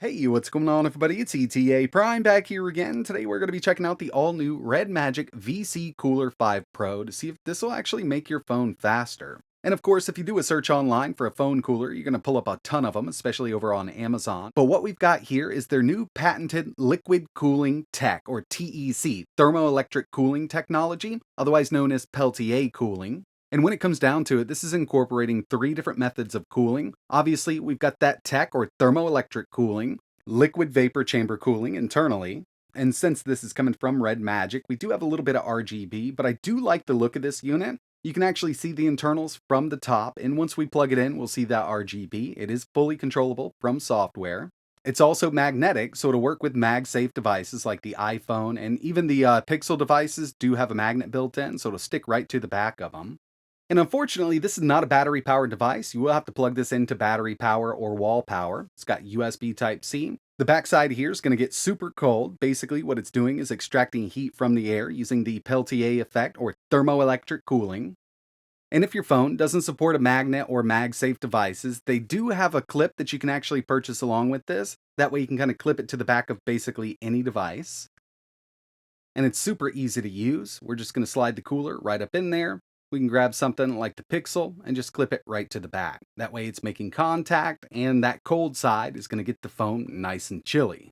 Hey, what's going on everybody? It's ETAPRIME back here again. Today we're going to be checking out the all-new RedMagic VC Cooler 5 Pro to see if this will actually make your phone faster. And of course, if you do a search online for a phone cooler, you're going to pull up a ton of them, especially over on Amazon. But what we've got here is their new patented liquid cooling tech, or TEC, thermoelectric cooling technology, otherwise known as Peltier cooling. And when it comes down to it, this is incorporating 3 different methods of cooling. Obviously, we've got that tech or thermoelectric cooling, liquid vapor chamber cooling internally. And since this is coming from RedMagic, we do have a little bit of RGB, but I do like the look of this unit. You can actually see the internals from the top, and once we plug it in, we'll see that RGB. It is fully controllable from software. It's also magnetic, so it'll work with mag-safe devices like the iPhone, and even the Pixel devices do have a magnet built in, so it'll stick right to the back of them. And unfortunately, this is not a battery-powered device. You will have to plug this into battery power or wall power. It's got USB Type-C. The backside here is going to get super cold. Basically, what it's doing is extracting heat from the air using the Peltier effect or thermoelectric cooling. And if your phone doesn't support a magnet or mag-safe devices, they do have a clip that you can actually purchase along with this. That way you can kind of clip it to the back of basically any device. And it's super easy to use. We're just going to slide the cooler right up in there. We can grab something like the Pixel and just clip it right to the back. That way it's making contact, and that cold side is going to get the phone nice and chilly.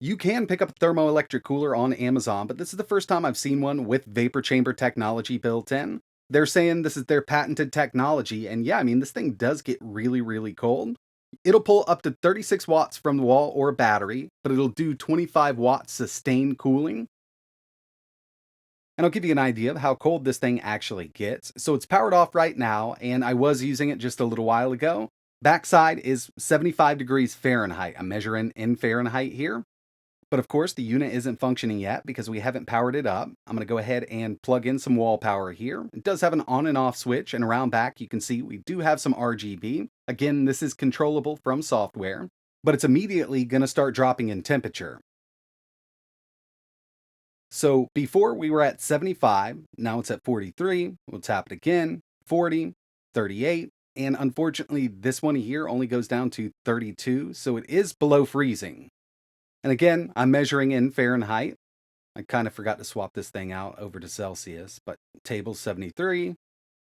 You can pick up a thermoelectric cooler on Amazon, but this is the first time I've seen one with vapor chamber technology built in. They're saying this is their patented technology, and yeah, I mean, this thing does get really, really cold. It'll pull up to 36 watts from the wall or battery, but it'll do 25 watts sustained cooling. And I'll give you an idea of how cold this thing actually gets. So it's powered off right now, and I was using it just a little while ago. Backside is 75 degrees Fahrenheit. I'm measuring in Fahrenheit here. But of course, the unit isn't functioning yet because we haven't powered it up. I'm going to go ahead and plug in some wall power here. It does have an on and off switch, and around back you can see we do have some RGB. Again, this is controllable from software, but it's immediately going to start dropping in temperature. So before we were at 75, now it's at 43. We'll tap it again, 40, 38, and unfortunately this one here only goes down to 32, so it is below freezing. And again, I'm measuring in Fahrenheit. I kind of forgot to swap this thing out over to Celsius, but table 73,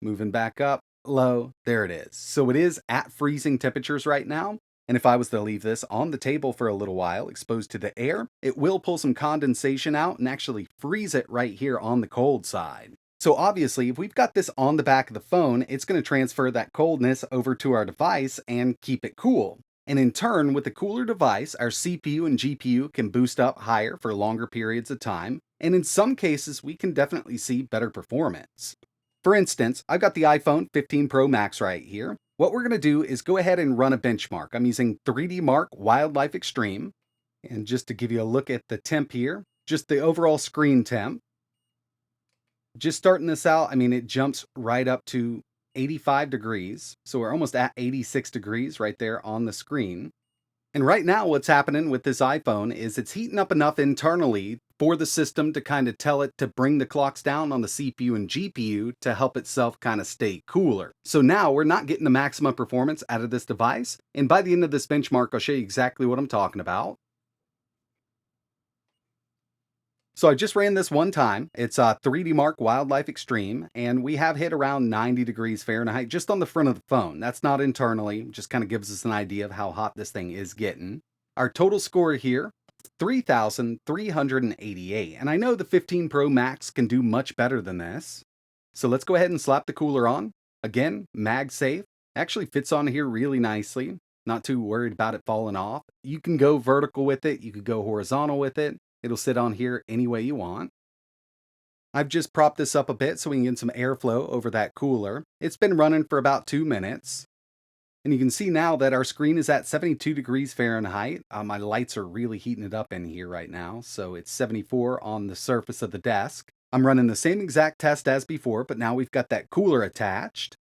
moving back up, low, there it is. So it is at freezing temperatures right now. And if I was to leave this on the table for a little while, exposed to the air, it will pull some condensation out and actually freeze it right here on the cold side. So obviously, if we've got this on the back of the phone, it's going to transfer that coldness over to our device and keep it cool. And in turn, with the cooler device, our CPU and GPU can boost up higher for longer periods of time. And in some cases, we can definitely see better performance. For instance, I've got the iPhone 15 Pro Max right here. What we're going to do is go ahead and run a benchmark. I'm using 3D Mark Wildlife Extreme. And just to give you a look at the temp here, just the overall screen temp. Just starting this out, I mean, it jumps right up to 85 degrees. So we're almost at 86 degrees right there on the screen. And right now what's happening with this iPhone is it's heating up enough internally for the system to kind of tell it to bring the clocks down on the CPU and GPU to help itself kind of stay cooler. So now we're not getting the maximum performance out of this device. And by the end of this benchmark, I'll show you exactly what I'm talking about. So I just ran this one time. It's 3D Mark Wildlife Extreme, and we have hit around 90 degrees Fahrenheit just on the front of the phone. That's not internally, just kind of gives us an idea of how hot this thing is getting. Our total score here, 3,388. And I know the 15 Pro Max can do much better than this. So let's go ahead and slap the cooler on. Again, MagSafe. Actually fits on here really nicely. Not too worried about it falling off. You can go vertical with it. You could go horizontal with it. It'll sit on here any way you want. I've just propped this up a bit so we can get some airflow over that cooler. It's been running for about 2 minutes. And you can see now that our screen is at 72 degrees Fahrenheit. My lights are really heating it up in here right now. So it's 74 on the surface of the desk. I'm running the same exact test as before, but now we've got that cooler attached.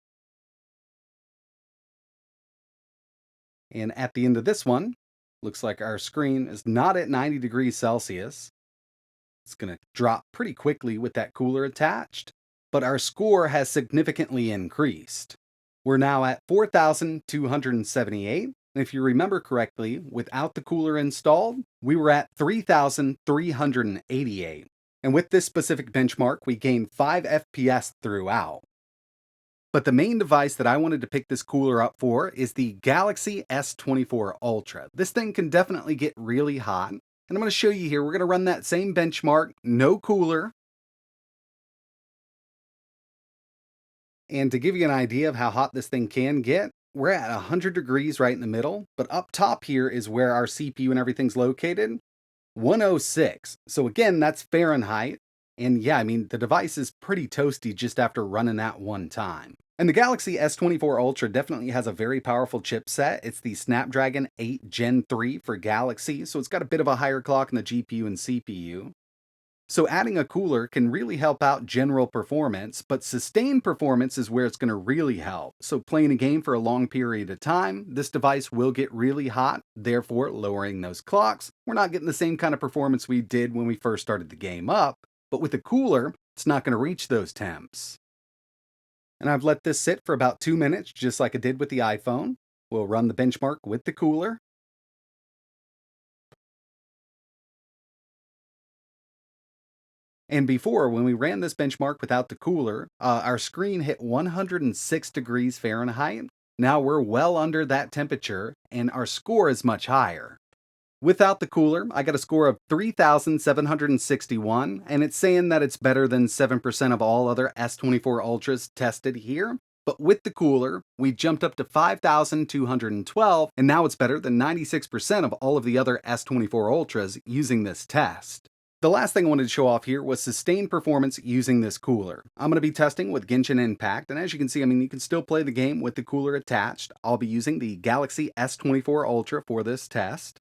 And at the end of this one, looks like our screen is not at 90 degrees Celsius. It's going to drop pretty quickly with that cooler attached, but our score has significantly increased. We're now at 4,278, And if you remember correctly, without the cooler installed, we were at 3,388. And with this specific benchmark, we gained 5 FPS throughout. But the main device that I wanted to pick this cooler up for is the Galaxy S24 Ultra. This thing can definitely get really hot. And I'm going to show you here, we're going to run that same benchmark, no cooler. And to give you an idea of how hot this thing can get, we're at 100 degrees right in the middle, but up top here is where our CPU and everything's located, 106. So again, that's Fahrenheit. And yeah, I mean, the device is pretty toasty just after running that one time. And the Galaxy S24 Ultra definitely has a very powerful chipset. It's the Snapdragon 8 Gen 3 for Galaxy, so it's got a bit of a higher clock in the GPU and CPU. So adding a cooler can really help out general performance, but sustained performance is where it's going to really help. So playing a game for a long period of time, this device will get really hot, therefore lowering those clocks. We're not getting the same kind of performance we did when we first started the game up, but with the cooler, it's not going to reach those temps. And I've let this sit for about 2 minutes, just like I did with the iPhone. We'll run the benchmark with the cooler. And before, when we ran this benchmark without the cooler, our screen hit 106 degrees Fahrenheit. Now we're well under that temperature, and our score is much higher. Without the cooler, I got a score of 3,761, and it's saying that it's better than 7% of all other S24 Ultras tested here. But with the cooler, we jumped up to 5,212, and now it's better than 96% of all of the other S24 Ultras using this test. The last thing I wanted to show off here was sustained performance using this cooler. I'm going to be testing with Genshin Impact, and as you can see, I mean, you can still play the game with the cooler attached. I'll be using the Galaxy S24 Ultra for this test.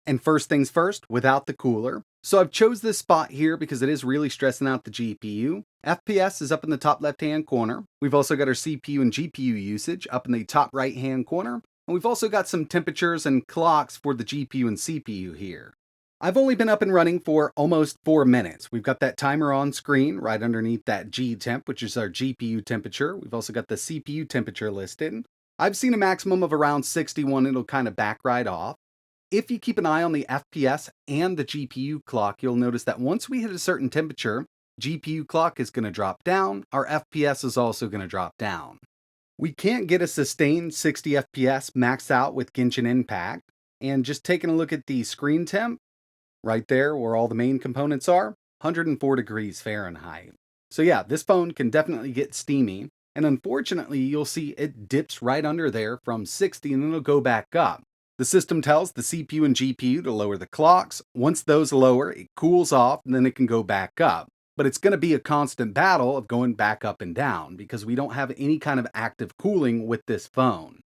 And first things first, without the cooler. So I've chose this spot here because it is really stressing out the GPU. FPS is up in the top left-hand corner. We've also got our CPU and GPU usage up in the top right-hand corner. And we've also got some temperatures and clocks for the GPU and CPU here. I've only been up and running for almost 4 minutes. We've got that timer on screen right underneath that G temp, which is our GPU temperature. We've also got the CPU temperature listed. I've seen a maximum of around 61. It'll kind of back right off. If you keep an eye on the FPS and the GPU clock, you'll notice that once we hit a certain temperature, GPU clock is going to drop down. Our FPS is also going to drop down. We can't get a sustained 60 FPS maxed out with Genshin Impact. And just taking a look at the screen temp, right there where all the main components are, 104 degrees Fahrenheit. So yeah, this phone can definitely get steamy, and unfortunately you'll see it dips right under there from 60 and then it'll go back up. The system tells the CPU and GPU to lower the clocks. Once those lower, it cools off and then it can go back up. But it's going to be a constant battle of going back up and down because we don't have any kind of active cooling with this phone.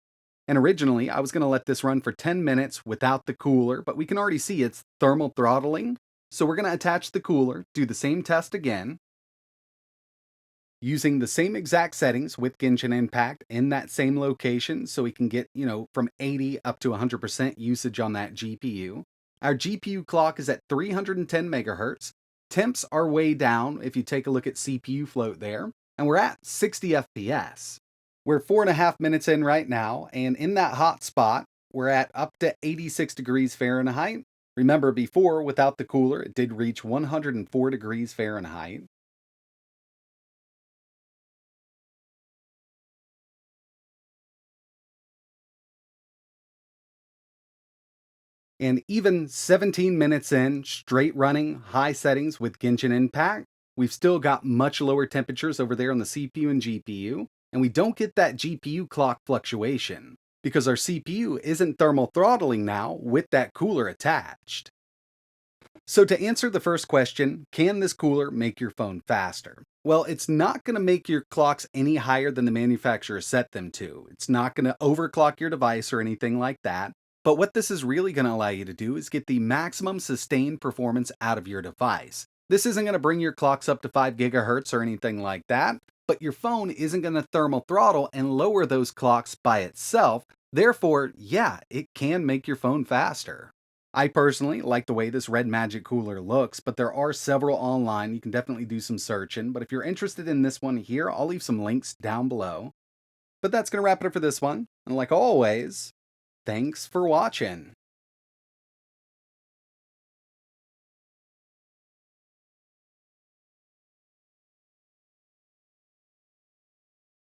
And originally, I was going to let this run for 10 minutes without the cooler, but we can already see it's thermal throttling. So we're going to attach the cooler, do the same test again, using the same exact settings with Genshin Impact in that same location so we can get, from 80 up to 100% usage on that GPU. Our GPU clock is at 310 megahertz. Temps are way down if you take a look at CPU float there, and we're at 60 FPS. We're 4.5 minutes in right now, and in that hot spot, we're at up to 86 degrees Fahrenheit. Remember, before, without the cooler, it did reach 104 degrees Fahrenheit. And even 17 minutes in, straight running, high settings with Genshin Impact, we've still got much lower temperatures over there on the CPU and GPU, and we don't get that GPU clock fluctuation because our CPU isn't thermal throttling now with that cooler attached. So to answer the first question, can this cooler make your phone faster? Well, it's not going to make your clocks any higher than the manufacturer set them to. It's not going to overclock your device or anything like that. But what this is really going to allow you to do is get the maximum sustained performance out of your device. This isn't going to bring your clocks up to 5 gigahertz or anything like that, but your phone isn't going to thermal throttle and lower those clocks by itself. Therefore, yeah, it can make your phone faster. I personally like the way this RedMagic cooler looks, but there are several online. You can definitely do some searching, but if you're interested in this one here, I'll leave some links down below. But that's going to wrap it up for this one. And like always, thanks for watching.